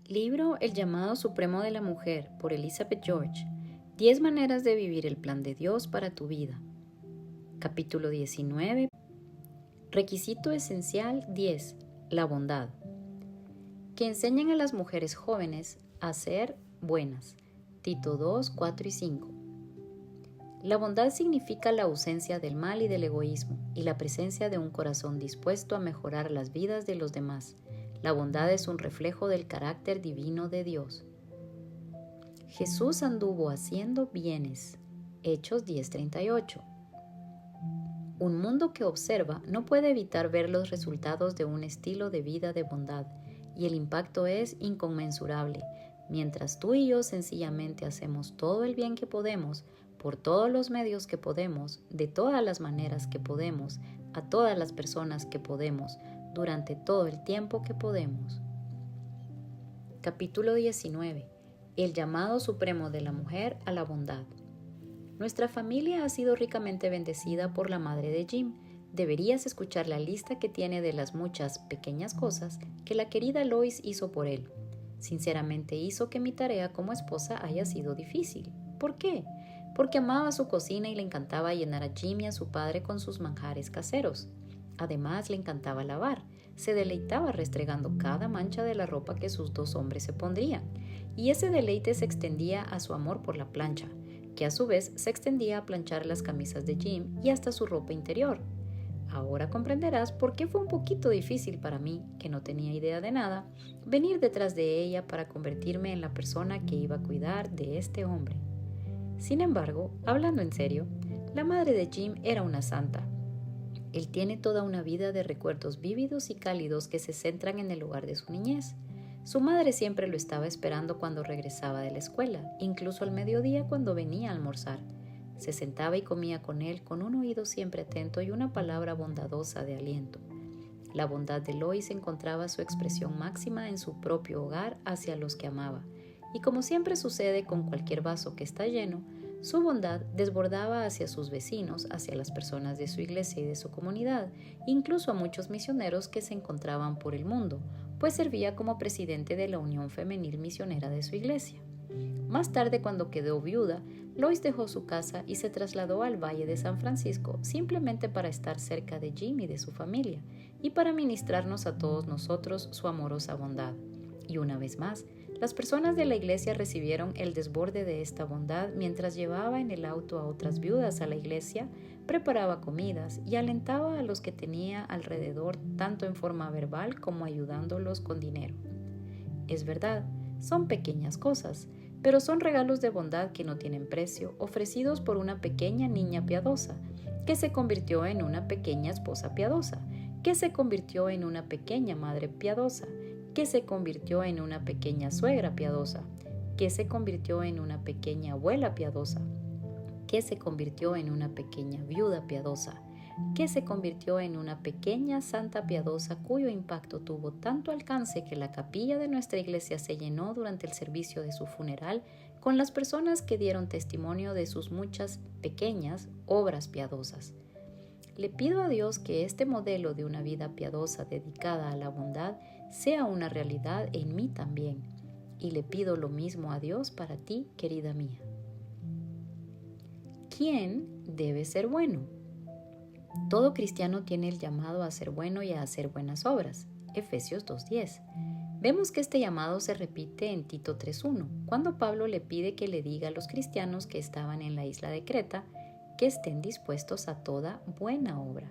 Libro El llamado supremo de la mujer por Elizabeth George. 10 maneras de vivir el plan de Dios para tu vida. Capítulo 19. Requisito esencial 10. La bondad. Que enseñen a las mujeres jóvenes a ser buenas. Tito 2, 4 y 5. La bondad significa la ausencia del mal y del egoísmo y la presencia de un corazón dispuesto a mejorar las vidas de los demás. La bondad es un reflejo del carácter divino de Dios. Jesús anduvo haciendo bienes. Hechos 10:38. Un mundo que observa no puede evitar ver los resultados de un estilo de vida de bondad, y el impacto es inconmensurable. Mientras tú y yo sencillamente hacemos todo el bien que podemos, por todos los medios que podemos, de todas las maneras que podemos, a todas las personas que podemos, durante todo el tiempo que podemos. Capítulo 19. El llamado supremo de la mujer a la bondad. Nuestra familia ha sido ricamente bendecida por la madre de Jim. Deberías escuchar la lista que tiene de las muchas pequeñas cosas que la querida Lois hizo por él. Sinceramente hizo que mi tarea como esposa haya sido difícil. ¿Por qué? Porque amaba su cocina y le encantaba llenar a Jim y a su padre con sus manjares caseros. Además, le encantaba lavar. Se deleitaba restregando cada mancha de la ropa que sus dos hombres se pondrían. Y ese deleite se extendía a su amor por la plancha, que a su vez se extendía a planchar las camisas de Jim y hasta su ropa interior. Ahora comprenderás por qué fue un poquito difícil para mí, que no tenía idea de nada, venir detrás de ella para convertirme en la persona que iba a cuidar de este hombre. Sin embargo, hablando en serio, la madre de Jim era una santa. Él tiene toda una vida de recuerdos vívidos y cálidos que se centran en el hogar de su niñez. Su madre siempre lo estaba esperando cuando regresaba de la escuela, incluso al mediodía cuando venía a almorzar. Se sentaba y comía con él con un oído siempre atento y una palabra bondadosa de aliento. La bondad de Lois encontraba su expresión máxima en su propio hogar hacia los que amaba, y como siempre sucede con cualquier vaso que está lleno, su bondad desbordaba hacia sus vecinos, hacia las personas de su iglesia y de su comunidad, incluso a muchos misioneros que se encontraban por el mundo, pues servía como presidente de la Unión Femenil Misionera de su iglesia. Más tarde, cuando quedó viuda, Lois dejó su casa y se trasladó al Valle de San Francisco simplemente para estar cerca de Jim y de su familia, y para ministrarnos a todos nosotros su amorosa bondad. Y una vez más, las personas de la iglesia recibieron el desborde de esta bondad mientras llevaba en el auto a otras viudas a la iglesia, preparaba comidas y alentaba a los que tenía alrededor tanto en forma verbal como ayudándolos con dinero. Es verdad, son pequeñas cosas, pero son regalos de bondad que no tienen precio, ofrecidos por una pequeña niña piadosa, que se convirtió en una pequeña esposa piadosa, que se convirtió en una pequeña madre piadosa, que se convirtió en una pequeña suegra piadosa, que se convirtió en una pequeña abuela piadosa, que se convirtió en una pequeña viuda piadosa, que se convirtió en una pequeña santa piadosa cuyo impacto tuvo tanto alcance que la capilla de nuestra iglesia se llenó durante el servicio de su funeral con las personas que dieron testimonio de sus muchas pequeñas obras piadosas. Le pido a Dios que este modelo de una vida piadosa dedicada a la bondad sea una realidad en mí también. Y le pido lo mismo a Dios para ti, querida mía. ¿Quién debe ser bueno? Todo cristiano tiene el llamado a ser bueno y a hacer buenas obras. Efesios 2:10. Vemos que este llamado se repite en Tito 3:1, cuando Pablo le pide que le diga a los cristianos que estaban en la isla de Creta que estén dispuestos a toda buena obra.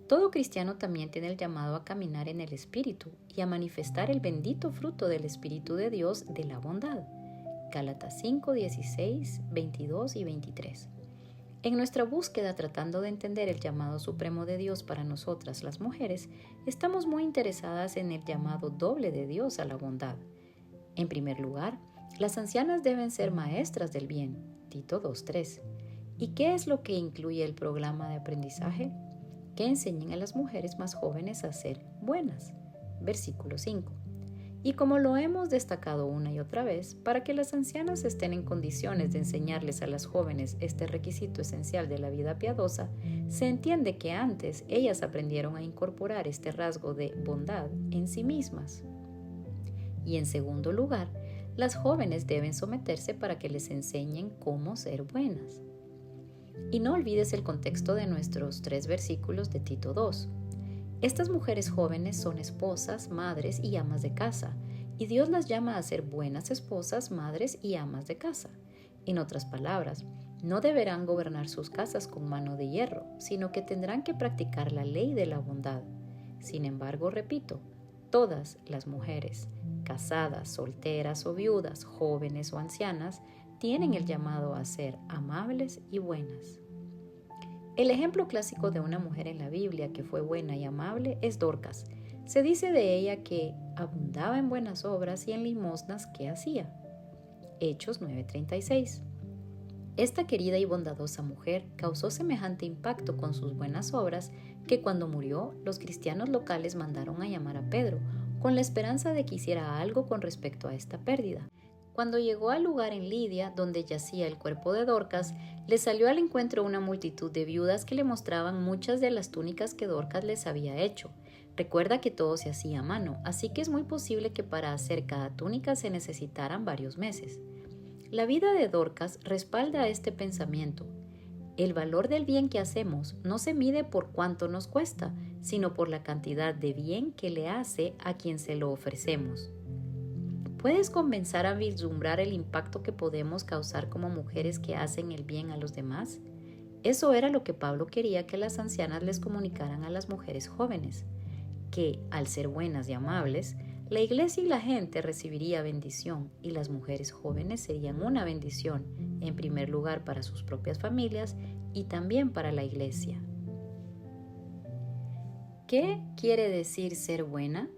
Todo cristiano también tiene el llamado a caminar en el Espíritu y a manifestar el bendito fruto del Espíritu de Dios de la bondad. Gálatas 5:16, 22 y 23. En nuestra búsqueda tratando de entender el llamado supremo de Dios para nosotras las mujeres, estamos muy interesadas en el llamado doble de Dios a la bondad. En primer lugar, las ancianas deben ser maestras del bien. Tito 2:3. ¿Y qué es lo que incluye el programa de aprendizaje? Que enseñen a las mujeres más jóvenes a ser buenas. Versículo 5. Y como lo hemos destacado una y otra vez, para que las ancianas estén en condiciones de enseñarles a las jóvenes este requisito esencial de la vida piadosa, se entiende que antes ellas aprendieron a incorporar este rasgo de bondad en sí mismas. Y en segundo lugar, las jóvenes deben someterse para que les enseñen cómo ser buenas. Y no olvides el contexto de nuestros 3 versículos de Tito 2. Estas mujeres jóvenes son esposas, madres y amas de casa, y Dios las llama a ser buenas esposas, madres y amas de casa. En otras palabras, no deberán gobernar sus casas con mano de hierro, sino que tendrán que practicar la ley de la bondad. Sin embargo, repito, todas las mujeres, casadas, solteras o viudas, jóvenes o ancianas, tienen el llamado a ser amables y buenas. El ejemplo clásico de una mujer en la Biblia que fue buena y amable es Dorcas. Se dice de ella que abundaba en buenas obras y en limosnas que hacía. Hechos 9:36. Esta querida y bondadosa mujer causó semejante impacto con sus buenas obras que cuando murió, los cristianos locales mandaron a llamar a Pedro, con la esperanza de que hiciera algo con respecto a esta pérdida. Cuando llegó al lugar en Lidia, donde yacía el cuerpo de Dorcas, le salió al encuentro una multitud de viudas que le mostraban muchas de las túnicas que Dorcas les había hecho. Recuerda que todo se hacía a mano, así que es muy posible que para hacer cada túnica se necesitaran varios meses. La vida de Dorcas respalda este pensamiento. El valor del bien que hacemos no se mide por cuánto nos cuesta, sino por la cantidad de bien que le hace a quien se lo ofrecemos. ¿Puedes comenzar a vislumbrar el impacto que podemos causar como mujeres que hacen el bien a los demás? Eso era lo que Pablo quería que las ancianas les comunicaran a las mujeres jóvenes, que, al ser buenas y amables, la iglesia y la gente recibiría bendición y las mujeres jóvenes serían una bendición, en primer lugar para sus propias familias y también para la iglesia. ¿Qué quiere decir ser buena?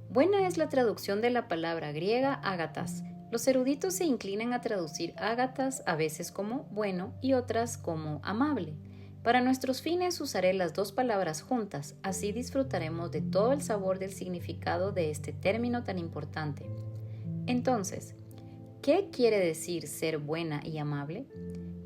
Buena es la traducción de la palabra griega ágatas. Los eruditos se inclinan a traducir ágatas a veces como bueno y otras como amable. Para nuestros fines usaré las 2 palabras juntas, así disfrutaremos de todo el sabor del significado de este término tan importante. Entonces, ¿qué quiere decir ser buena y amable?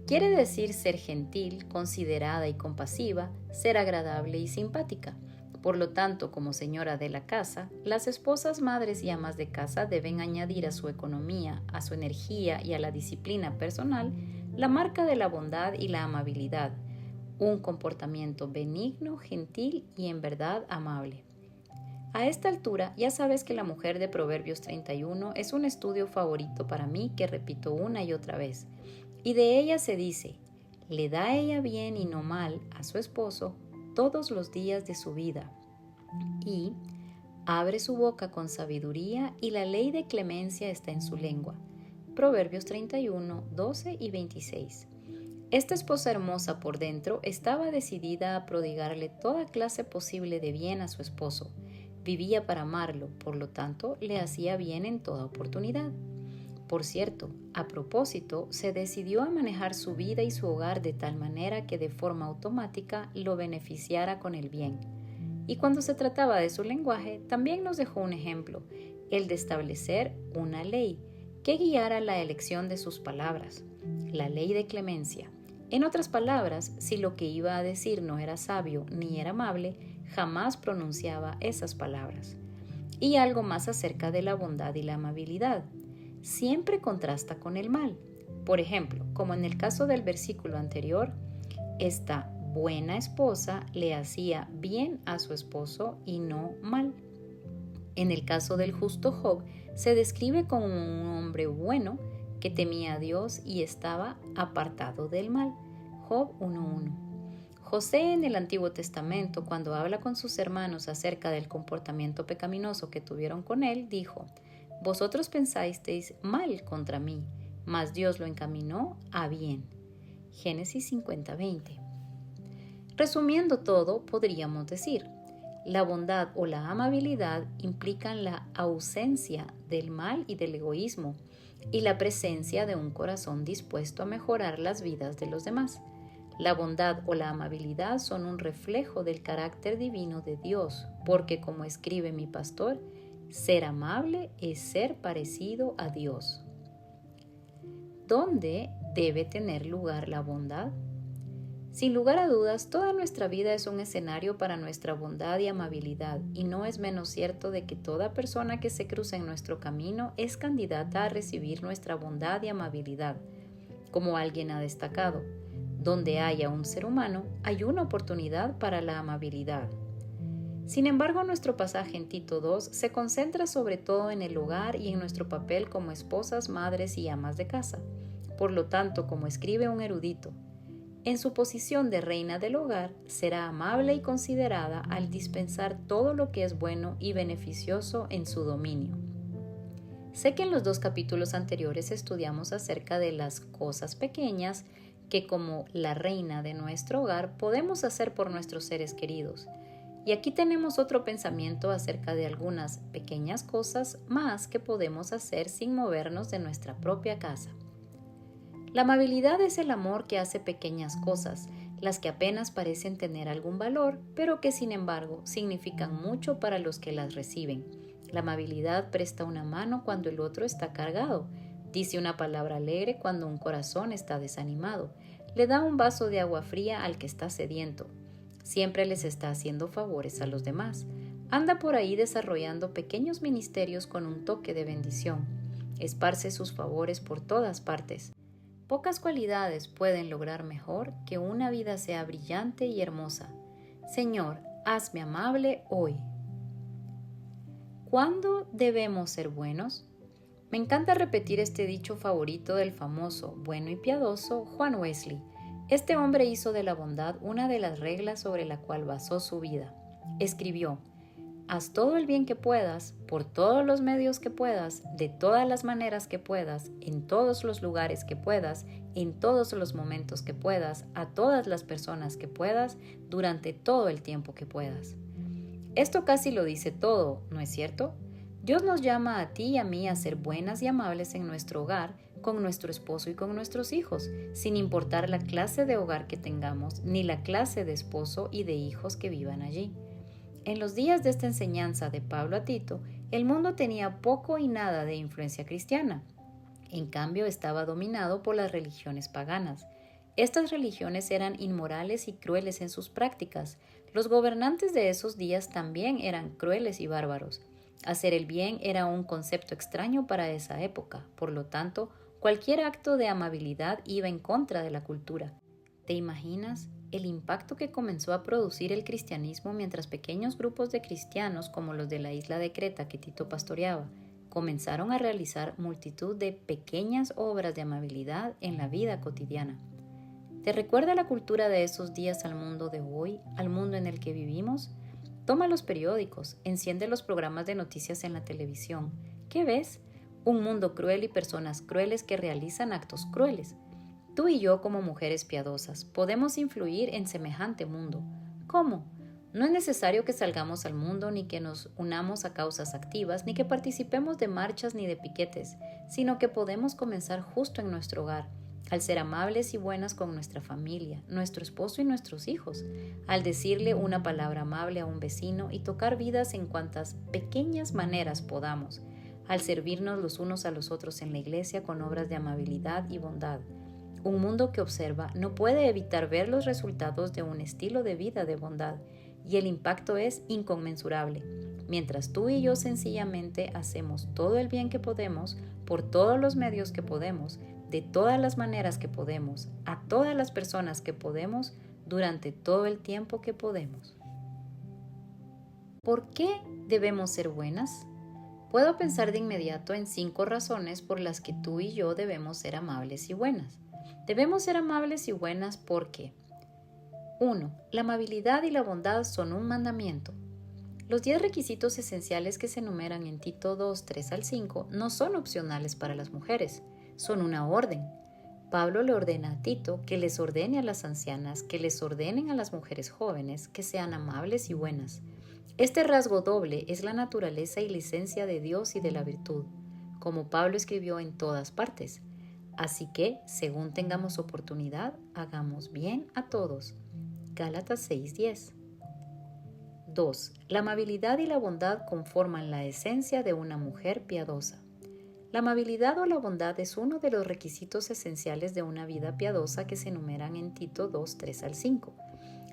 Quiere decir ser gentil, considerada y compasiva, ser agradable y simpática. Por lo tanto, como señora de la casa, las esposas, madres y amas de casa deben añadir a su economía, a su energía y a la disciplina personal la marca de la bondad y la amabilidad, un comportamiento benigno, gentil y en verdad amable. A esta altura ya sabes que la mujer de Proverbios 31 es un estudio favorito para mí que repito una y otra vez. Y de ella se dice, le da ella bien y no mal a su esposo todos los días de su vida. Y abre su boca con sabiduría y la ley de clemencia está en su lengua. Proverbios 31, 12 y 26. Esta esposa hermosa por dentro estaba decidida a prodigarle toda clase posible de bien a su esposo. Vivía para amarlo, por lo tanto, le hacía bien en toda oportunidad. Por cierto, a propósito, se decidió a manejar su vida y su hogar de tal manera que de forma automática lo beneficiara con el bien. Y cuando se trataba de su lenguaje, también nos dejó un ejemplo, el de establecer una ley que guiara la elección de sus palabras, la ley de clemencia. En otras palabras, si lo que iba a decir no era sabio ni era amable, jamás pronunciaba esas palabras. Y algo más acerca de la bondad y la amabilidad. Siempre contrasta con el mal. Por ejemplo, como en el caso del versículo anterior, esta buena esposa le hacía bien a su esposo y no mal. En el caso del justo Job, se describe como un hombre bueno que temía a Dios y estaba apartado del mal. Job 1:1. José en el Antiguo Testamento, cuando habla con sus hermanos acerca del comportamiento pecaminoso que tuvieron con él, dijo: vosotros pensasteis mal contra mí, mas Dios lo encaminó a bien. Génesis 50:20. Resumiendo todo, podríamos decir, la bondad o la amabilidad implican la ausencia del mal y del egoísmo y la presencia de un corazón dispuesto a mejorar las vidas de los demás. La bondad o la amabilidad son un reflejo del carácter divino de Dios, porque como escribe mi pastor, ser amable es ser parecido a Dios. ¿Dónde debe tener lugar la bondad? Sin lugar a dudas, toda nuestra vida es un escenario para nuestra bondad y amabilidad, y no es menos cierto de que toda persona que se cruza en nuestro camino es candidata a recibir nuestra bondad y amabilidad. Como alguien ha destacado, donde haya un ser humano, hay una oportunidad para la amabilidad. Sin embargo, nuestro pasaje en Tito 2 se concentra sobre todo en el hogar y en nuestro papel como esposas, madres y amas de casa. Por lo tanto, como escribe un erudito, en su posición de reina del hogar, será amable y considerada al dispensar todo lo que es bueno y beneficioso en su dominio. Sé que en los 2 capítulos anteriores estudiamos acerca de las cosas pequeñas que como la reina de nuestro hogar podemos hacer por nuestros seres queridos. Y aquí tenemos otro pensamiento acerca de algunas pequeñas cosas más que podemos hacer sin movernos de nuestra propia casa. La amabilidad es el amor que hace pequeñas cosas, las que apenas parecen tener algún valor, pero que sin embargo significan mucho para los que las reciben. La amabilidad presta una mano cuando el otro está cargado, dice una palabra alegre cuando un corazón está desanimado, le da un vaso de agua fría al que está sediento. Siempre les está haciendo favores a los demás. Anda por ahí desarrollando pequeños ministerios con un toque de bendición. Esparce sus favores por todas partes. Pocas cualidades pueden lograr mejor que una vida sea brillante y hermosa. Señor, hazme amable hoy. ¿Cuándo debemos ser buenos? Me encanta repetir este dicho favorito del famoso, bueno y piadoso Juan Wesley. Este hombre hizo de la bondad una de las reglas sobre la cual basó su vida. Escribió: haz todo el bien que puedas, por todos los medios que puedas, de todas las maneras que puedas, en todos los lugares que puedas, en todos los momentos que puedas, a todas las personas que puedas, durante todo el tiempo que puedas. Esto casi lo dice todo, ¿no es cierto? Dios nos llama a ti y a mí a ser buenas y amables en nuestro hogar, con nuestro esposo y con nuestros hijos, sin importar la clase de hogar que tengamos, ni la clase de esposo y de hijos que vivan allí. En los días de esta enseñanza de Pablo a Tito, el mundo tenía poco y nada de influencia cristiana. En cambio, estaba dominado por las religiones paganas. Estas religiones eran inmorales y crueles en sus prácticas. Los gobernantes de esos días también eran crueles y bárbaros. Hacer el bien era un concepto extraño para esa época. Por lo tanto, cualquier acto de amabilidad iba en contra de la cultura. ¿Te imaginas el impacto que comenzó a producir el cristianismo mientras pequeños grupos de cristianos como los de la isla de Creta que Tito pastoreaba comenzaron a realizar multitud de pequeñas obras de amabilidad en la vida cotidiana? ¿Te recuerda la cultura de esos días al mundo de hoy, al mundo en el que vivimos? Toma los periódicos, enciende los programas de noticias en la televisión. ¿Qué ves? Un mundo cruel y personas crueles que realizan actos crueles. Tú y yo, como mujeres piadosas, podemos influir en semejante mundo. ¿Cómo? No es necesario que salgamos al mundo, ni que nos unamos a causas activas, ni que participemos de marchas ni de piquetes, sino que podemos comenzar justo en nuestro hogar, al ser amables y buenas con nuestra familia, nuestro esposo y nuestros hijos, al decirle una palabra amable a un vecino y tocar vidas en cuantas pequeñas maneras podamos, al servirnos los unos a los otros en la iglesia con obras de amabilidad y bondad. Un mundo que observa no puede evitar ver los resultados de un estilo de vida de bondad, y el impacto es inconmensurable. Mientras tú y yo sencillamente hacemos todo el bien que podemos, por todos los medios que podemos, de todas las maneras que podemos, a todas las personas que podemos, durante todo el tiempo que podemos. ¿Por qué debemos ser buenas? Puedo pensar de inmediato en 5 razones por las que tú y yo debemos ser amables y buenas. Debemos ser amables y buenas porque 1. La amabilidad y la bondad son un mandamiento. Los 10 requisitos esenciales que se enumeran en Tito 2, 3 al 5 no son opcionales para las mujeres, son una orden. Pablo le ordena a Tito que les ordene a las ancianas, que les ordenen a las mujeres jóvenes, que sean amables y buenas. Este rasgo doble es la naturaleza y licencia de Dios y de la virtud, como Pablo escribió en todas partes. Así que, según tengamos oportunidad, hagamos bien a todos. Gálatas 6:10. 2. La amabilidad y la bondad conforman la esencia de una mujer piadosa. La amabilidad o la bondad es uno de los requisitos esenciales de una vida piadosa que se enumeran en Tito 2, 3 al 5.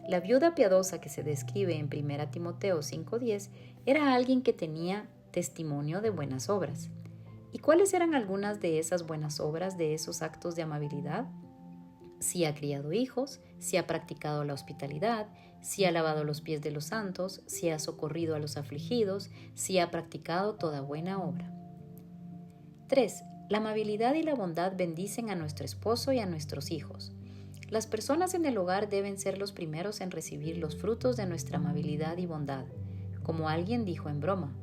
La viuda piadosa que se describe en 1 Timoteo 5:10 era alguien que tenía testimonio de buenas obras. ¿Y cuáles eran algunas de esas buenas obras, de esos actos de amabilidad? Si ha criado hijos, si ha practicado la hospitalidad, si ha lavado los pies de los santos, si ha socorrido a los afligidos, si ha practicado toda buena obra. 3. La amabilidad y la bondad bendicen a nuestro esposo y a nuestros hijos. Las personas en el hogar deben ser los primeros en recibir los frutos de nuestra amabilidad y bondad. Como alguien dijo en broma,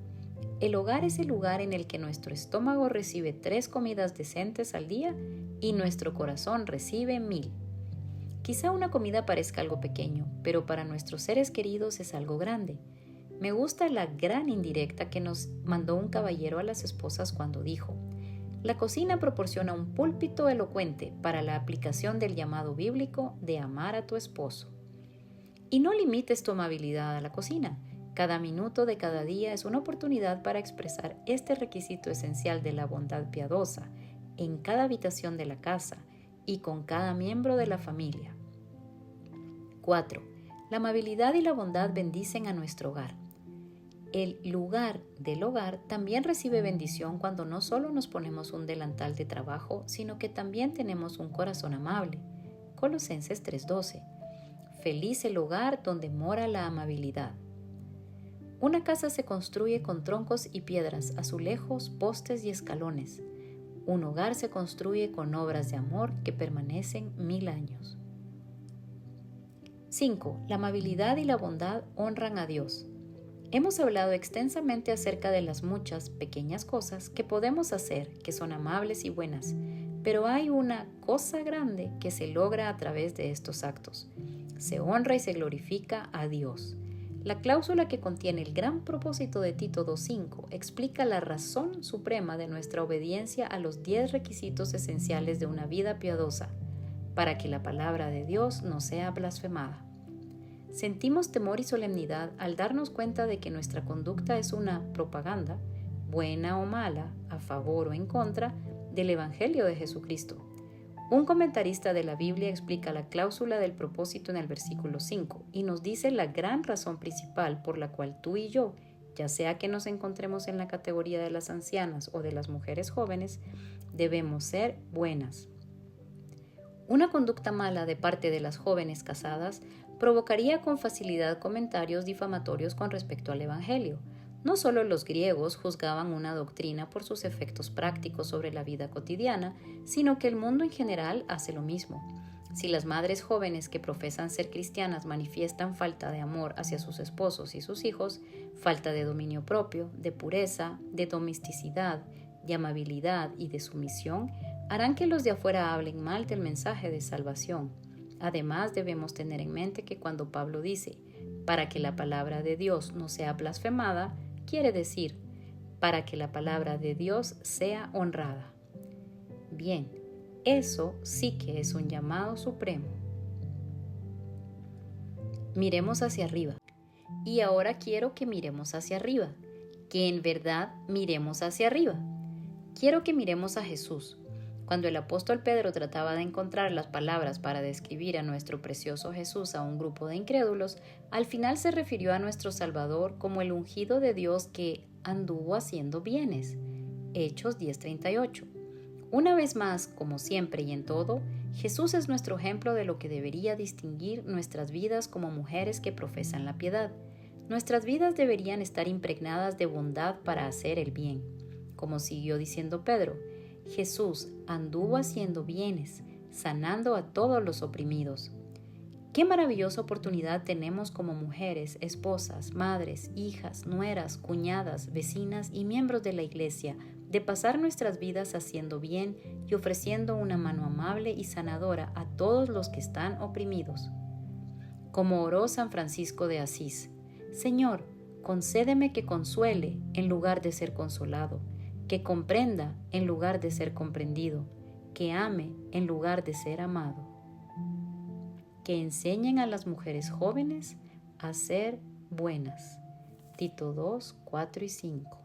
el hogar es el lugar en el que nuestro estómago recibe 3 comidas decentes al día y nuestro corazón recibe 1000. Quizá una comida parezca algo pequeño, pero para nuestros seres queridos es algo grande. Me gusta la gran indirecta que nos mandó un caballero a las esposas cuando dijo: la cocina proporciona un púlpito elocuente para la aplicación del llamado bíblico de amar a tu esposo. Y no limites tu amabilidad a la cocina. Cada minuto de cada día es una oportunidad para expresar este requisito esencial de la bondad piadosa en cada habitación de la casa y con cada miembro de la familia. 4. La amabilidad y la bondad bendicen a nuestro hogar. El lugar del hogar también recibe bendición cuando no solo nos ponemos un delantal de trabajo, sino que también tenemos un corazón amable. Colosenses 3:12. Feliz el hogar donde mora la amabilidad. Una casa se construye con troncos y piedras, azulejos, postes y escalones. Un hogar se construye con obras de amor que permanecen 1000 años. 5. La amabilidad y la bondad honran a Dios. Hemos hablado extensamente acerca de las muchas pequeñas cosas que podemos hacer que son amables y buenas, pero hay una cosa grande que se logra a través de estos actos. Se honra y se glorifica a Dios. La cláusula que contiene el gran propósito de Tito 2:5 explica la razón suprema de nuestra obediencia a los 10 requisitos esenciales de una vida piadosa, para que la palabra de Dios no sea blasfemada. Sentimos temor y solemnidad al darnos cuenta de que nuestra conducta es una propaganda, buena o mala, a favor o en contra, del Evangelio de Jesucristo. Un comentarista de la Biblia explica la cláusula del propósito en el versículo 5 y nos dice la gran razón principal por la cual tú y yo, ya sea que nos encontremos en la categoría de las ancianas o de las mujeres jóvenes, debemos ser buenas. Una conducta mala de parte de las jóvenes casadas provocaría con facilidad comentarios difamatorios con respecto al Evangelio. No solo los griegos juzgaban una doctrina por sus efectos prácticos sobre la vida cotidiana, sino que el mundo en general hace lo mismo. Si las madres jóvenes que profesan ser cristianas manifiestan falta de amor hacia sus esposos y sus hijos, falta de dominio propio, de pureza, de domesticidad, de amabilidad y de sumisión, harán que los de afuera hablen mal del mensaje de salvación. Además, debemos tener en mente que cuando Pablo dice, para que la palabra de Dios no sea blasfemada, quiere decir, para que la palabra de Dios sea honrada. Bien, eso sí que es un llamado supremo. Miremos hacia arriba. Y ahora quiero que miremos hacia arriba, que en verdad miremos hacia arriba. Quiero que miremos a Jesús. Cuando el apóstol Pedro trataba de encontrar las palabras para describir a nuestro precioso Jesús a un grupo de incrédulos, al final se refirió a nuestro Salvador como el ungido de Dios que anduvo haciendo bienes. Hechos 10:38. Una vez más, como siempre y en todo, Jesús es nuestro ejemplo de lo que debería distinguir nuestras vidas como mujeres que profesan la piedad. Nuestras vidas deberían estar impregnadas de bondad para hacer el bien. Como siguió diciendo Pedro, Jesús anduvo haciendo bienes, sanando a todos los oprimidos. Qué maravillosa oportunidad tenemos como mujeres, esposas, madres, hijas, nueras, cuñadas, vecinas y miembros de la iglesia de pasar nuestras vidas haciendo bien y ofreciendo una mano amable y sanadora a todos los que están oprimidos. Como oró San Francisco de Asís, Señor, concédeme que consuele en lugar de ser consolado, que comprenda en lugar de ser comprendido, que ame en lugar de ser amado. Que enseñen a las mujeres jóvenes a ser buenas. Tito 2, 4 y 5.